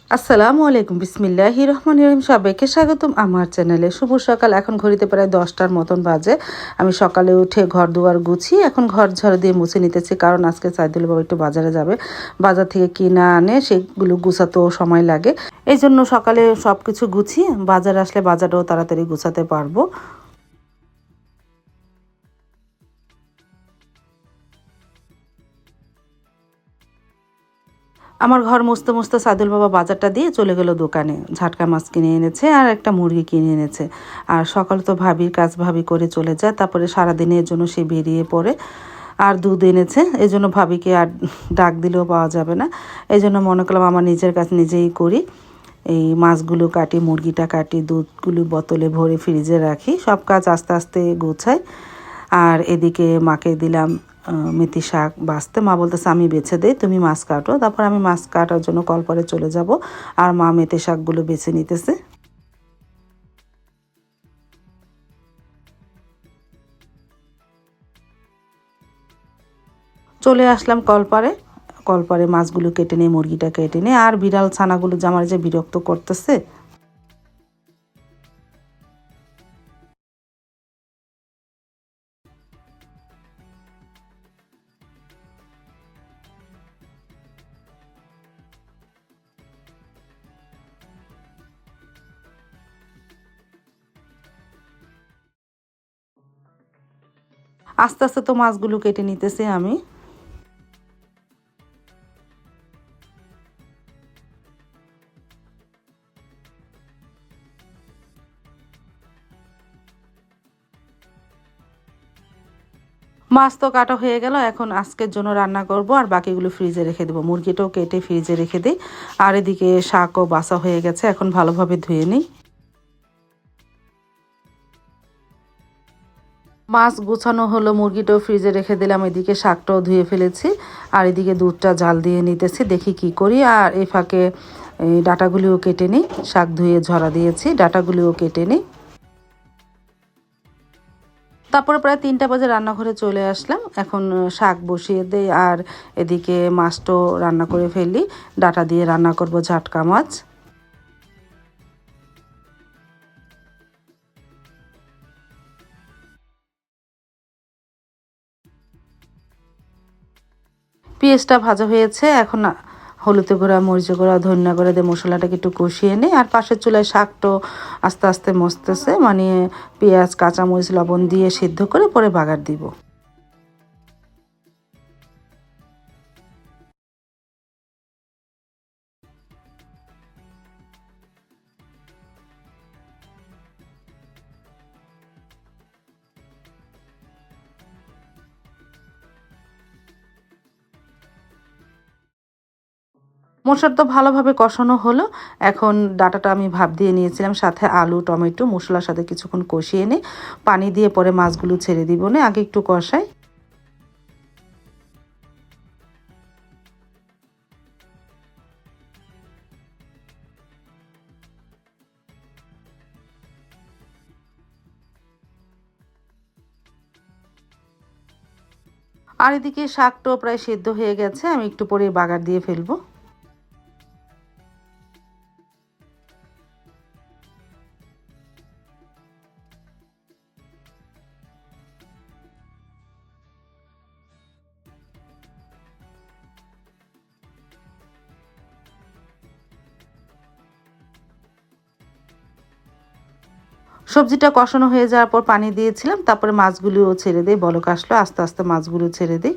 আসসালামু আলাইকুম বিসমিল্লাহির রহমানির রহিম। সবাইকে স্বাগতম আমার চ্যানেলে। শুভ সকাল। এখন ঘড়িতে প্রায় 10টার মতন বাজে। আমি সকালে উঠে ঘর দুয়ার গুছিয়ে এখন ঘর ঝাড়ু দিয়ে মুছে নিতেছি, কারণ আজকে সাইদুল বাবা একটু বাজারে যাবে। বাজার থেকে কিনা আনে সেগুলো গুছাতেও সময় লাগে। এই জন্য সকালে সব কিছু গুছিয়ে বাজারে আসলে বাজারটাও তাড়াতাড়ি গুছাতে পারবো। আমার ঘর মুছতে মুছতে সাদুল বাবা বাজারটা দিয়ে চলে গেল দোকানে। ঝাটকা মাছ কিনে এনেছে আর একটা মুরগি কিনে এনেছে। আর সকালে তো ভাবির কাজ ভাবি করে চলে যায়, তারপরে সারাদিনের জন্য সে বেরিয়ে পড়ে। আর দুধ এনেছে, এই জন্য ভাবিকে আর ডাক দিলেও পাওয়া যাবে না। এই জন্য মনে করলাম আমার নিজের কাজ নিজেই করি। এই মাছগুলো কাটি, মুরগিটা কাটি, দুধগুলো বোতলে ভরে ফ্রিজে রাখি, সব কাজ আস্তে আস্তে গোছাই। আর এদিকে মাকে দিলাম মেথি শাক বাছতে। মা বলতেছে আমি বেছে দেই, তুমি মাছ কাটো। তারপর আমি মাছ কাটার জন্য কলপারে চলে যাব, আর মা মেথি শাকগুলো বেছে নিতেছে। চলে আসলাম কলপারে। কলপারে মাছগুলো কেটে নিয়ে মুরগিটা কেটে নিয়ে, আর বিড়াল ছানাগুলো যে আমার যে বিরক্ত করতেছে। আস্তে আস্তে তো মাছগুলো কেটে নিতেছি আমি। মাছ তো কাটা হয়ে গেল, এখন আজকের জন্য রান্না করব আর বাকিগুলো ফ্রিজে রেখে দেবো। মুরগিটাও কেটে ফ্রিজে রেখে দিই। আর এদিকে শাকও বাছা হয়ে গেছে, এখন ভালোভাবে ধুয়ে নিই। মাছ গুছানো হলো, মুরগিটাও ফ্রিজে রেখে দিলাম, এদিকে শাকটাও ধুয়ে ফেলেছি। আর এদিকে দুধটা জাল দিয়ে নিতেছি, দেখি কি করি। আর এই ফাঁকে এই ডাঁটাগুলিও কেটে নিই। শাক ধুয়ে ঝরা দিয়েছি, ডাঁটাগুলিও কেটে নিই। তারপরে প্রায় 3টা বাজে রান্নাঘরে চলে আসলাম। এখন শাক বসিয়ে দেই আর এদিকে মাছটাও রান্না করে ফেলি। ডাঁটা দিয়ে রান্না করব ঝাটকা মাছ। পেঁয়াজটা ভাজা হয়েছে, এখন হলুদ গুঁড়া, মরিচ গুঁড়া, ধনিয়া গুঁড়া দিয়ে মশলাটাকে একটু কষিয়ে নিই। আর পাশের চুলায় শাকটাও আস্তে আস্তে মসতেছে, মানে পেঁয়াজ কাঁচামরিচ লবণ দিয়ে সিদ্ধ করে পরে বাগার দিব। মশলা তো ভালোভাবে কষানো হলো। এখন ডাঁটাটা আমি ভাপ দিয়ে নিয়েছিলাম, সাথে আলু টমেটো মশলার সাথে কিছুক্ষণ কষিয়ে নিই। পানি দিয়ে পরে মাছগুলো ছেড়ে দিব, না আগে একটু কষাই। আর এদিকে শাকটাও প্রায় সেদ্ধ হয়ে গেছে, আমি একটু পরে বাগার দিয়ে ফেলবো। সবজিটা কষানো হয়ে যাওয়ার পর পানি দিয়েছিলাম, তারপরে মাছগুলিও ছেড়ে দিই। বলক আসলো, আস্তে আস্তে মাছগুলো ছেড়ে দিই।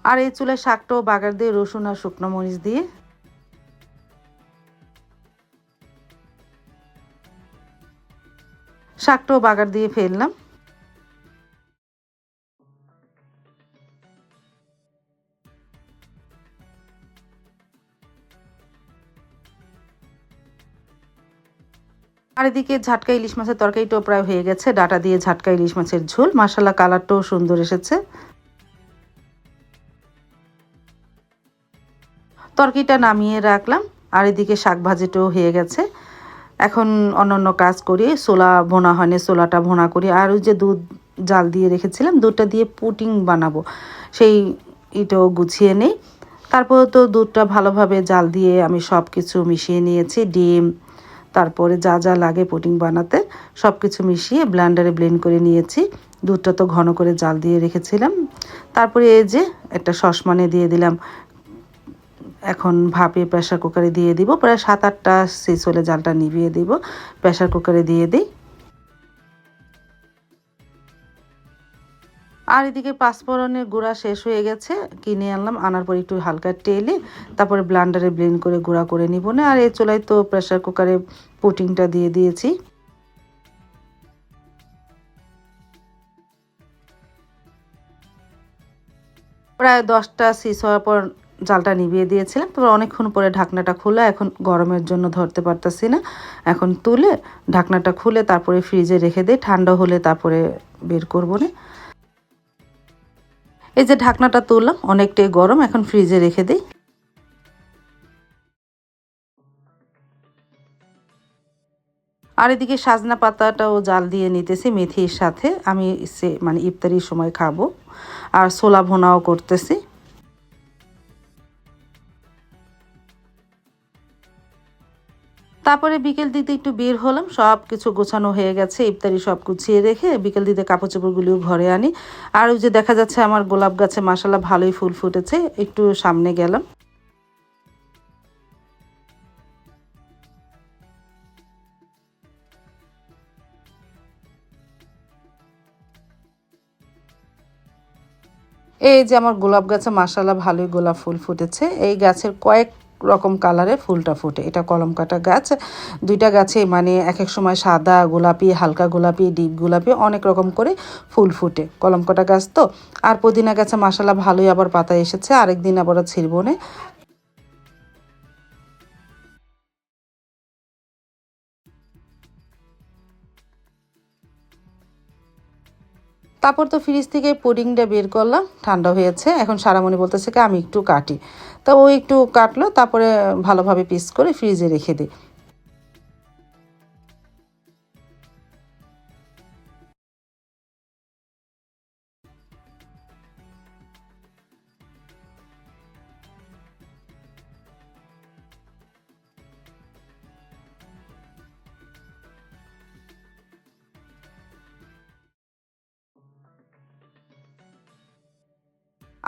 আর এই চুলায় শাকটাও বাগার দিয়ে রসুন আর শুকনো মরিচ দিয়ে শাকটাও বাগার দিয়ে ফেললাম। আর এদিকে ঝাটকা ইলিশ মাছের তরকারিটাও প্রায় হয়ে গেছে। ডাটা দিয়ে ঝাটকা ইলিশ মাছের ঝোল, মাশাআল্লাহ কালারটাও সুন্দর এসেছে। তরকারিটা নামিয়ে রাখলাম, আর এদিকে শাক ভাজিটাও হয়ে গেছে। এখন অন্যান্য কাজ করি, ছোলা ভোনা হয়নি, ছোলাটা ভোনা করি। আর ওই যে দুধ জাল দিয়ে রেখেছিলাম, দুধটা দিয়ে পুডিং বানাবো, সেই এটাও গুছিয়ে নেই। তারপর তো দুধটা ভালোভাবে জাল দিয়ে আমি সব কিছু মিশিয়ে নিয়েছি, ডিম, তারপরে যা যা লাগে পুডিং বানাতে সব কিছু মিশিয়ে ব্লেন্ডারে ব্লেন্ড করে নিয়েছি। দুধটা তো ঘন করে জাল দিয়ে রেখেছিলাম। তারপরে এই যে একটা সসপ্যানে দিয়ে দিলাম, এখন ভাপিয়ে প্রেশার কুকারে দিয়ে দিব। প্রায় 7-8টা সিস হলে জালটা নিভিয়ে দিব, প্রেশার কুকারে দিয়ে দিই। আর এদিকে পাঁচফোড়নের গুঁড়া শেষ হয়ে গেছে, কিনে আনলাম, আনার পর একটু হালকা টেলে তারপরে ব্লেন্ডারে ব্লেন্ড করে গুঁড়া করে নিব না। আর এই চুলায় তো প্রেশার কুকারে পুটিংটা দিয়ে দিয়েছি। প্রায় 10টা সিস হওয়ার পর জালটা নিভিয়ে দিয়েছিলাম। তারপর অনেকক্ষণ পরে ঢাকনাটা খোলা, এখন গরমের জন্য ধরতে পারতাছি না। এখন তুলে ঢাকনাটা খুলে তারপরে ফ্রিজে রেখে দিই, ঠান্ডা হলে তারপরে বের করবো না। এই যে ঢাকনাটা তুললাম, অনেকটাই গরম, এখন ফ্রিজে রেখে দিই। আর এদিকে সাজনা পাতাটাও জাল দিয়ে নিতেছি মেথির সাথে, আমি মানে ইফতারির সময় খাবো। আর ছোলা ভুনাও করতেছি। তারপরে বিকেল দিতে একটু বের হলাম, সব কিছু গোছানো হয়ে গেছে, ইফতারি সব গুছিয়ে রেখে বিকেল দিতে কাপড় চোপড়গুলিও ঘরে আনি। আর ওই যে দেখা যাচ্ছে আমার গোলাপ গাছে মাশাআল্লাহ ভালোই ফুল ফুটেছে, একটু সামনে গেলাম। এই যে আমার গোলাপ গাছে মাশাআল্লাহ ভালোই গোলাপ ফুল ফুটেছে। এই গাছের কয়েক রকম কালারে ফুলটা ফোটে, এটা কলম কাটা গাছ। দুইটা গাছে মানে এক এক সময় সাদা গোলাপি, হালকা গোলাপি, ডিপ গোলাপি, অনেক রকম করে ফুল ফুটে, কলম কাটা গাছ তো। আর পুদিনা গাছে মাশাআল্লাহ ভালোই আবার পাতা এসেছে, আরেকদিন আবার ছিড়বো না। তারপর তো ফ্রিজ থেকে পুডিংটা বের করলাম, ঠান্ডা হয়েছে। এখন সারামণি বলতেছে কি আমি একটু কাটি, তো ও একটু কাটলো, তারপরে ভালোভাবে পিস করে ফ্রিজে রেখে দিই।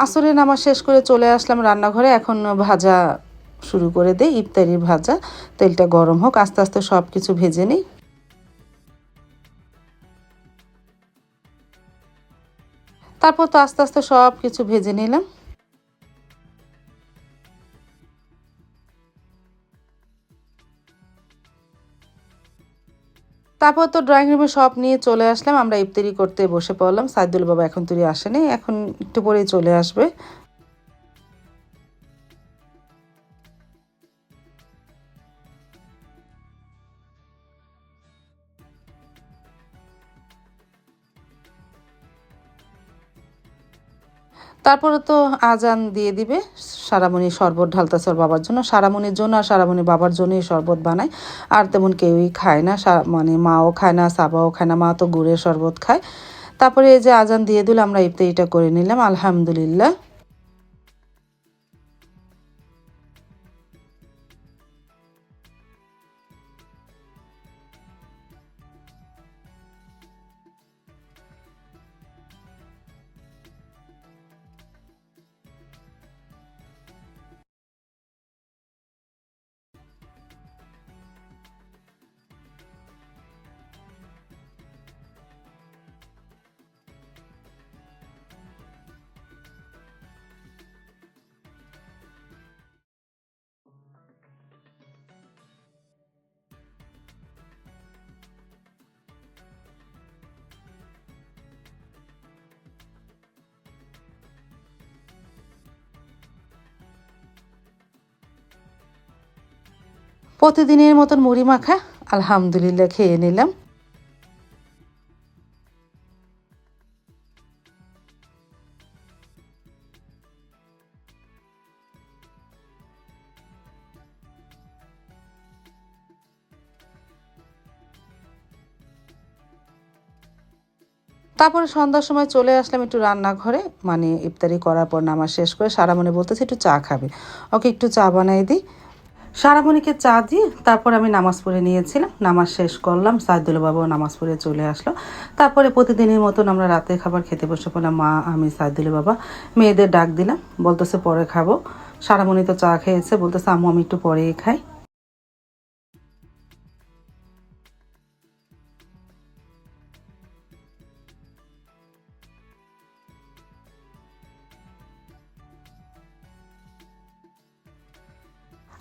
আসরের নামাজ শেষ করে চলে আসলাম রান্নাঘরে, এখন ভাজা শুরু করে দেই, ইফতারির ভাজা। তেলটা গরম হোক, আস্তে আস্তে সব কিছু ভেজে নিই। তারপর তো আস্তে আস্তে সব কিছু ভেজে নিলাম। তারপর তো ড্রয়িং রুমে সব নিয়ে চলে আসলাম, আমরা ইফতারি করতে বসে পড়লাম। সাইদুল বাবা এখন তুই আসেনি, এখন একটু পরেই চলে আসবে। তারপরে তো আজান দিয়ে দিবে, সারামণি শরবত ঢালতেছে ওর বাবার জন্য, সারামণির জন্য আর সারামণি বাবার জন্যই শরবত বানায়। আর তেমন কেউই খায় না, মানে মাও খায় না, সাবাও খায় না, মা তো গুড়ের শরবত খায়। তারপরে এই যে আজান দিয়ে দিল, আমরা ইফতারিটা করে নিলাম আলহামদুলিল্লাহ। প্রতিদিনের মতন মুড়ি মাখা আলহামদুলিল্লাহ খেয়ে নিলাম। তারপরে সন্ধ্যার সময় চলে আসলাম একটু রান্নাঘরে, মানে ইফতারি করার পর নামাজ শেষ করে সারামণি বলতেছে একটু চা খাবে, ওকে একটু চা বানাই দিই। সারামণিকে চা দিয়ে তারপর আমি নামাজ পড়ে নিয়েছিলাম, নামাজ শেষ করলাম, সাইদুল বাবাও নামাজ পড়ে চলে আসলো। তারপরে প্রতিদিনের মতন আমরা রাতের খাবার খেতে বসে পড়লাম, মা আমি সাইদুল বাবা। মেয়েদের ডাক দিলাম, বলতেছে পরে খাবো। সারামণি তো চা খেয়েছে, বলতেছে আম্মু আমি একটু পরেই খাই।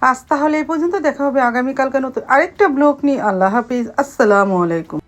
আজ তাহলে এই পর্যন্ত, দেখা হবে আগামীকালকে নতুন আরেকটা ব্লগ নিয়ে। আল্লাহ হাফিজ, আসসালামু আলাইকুম।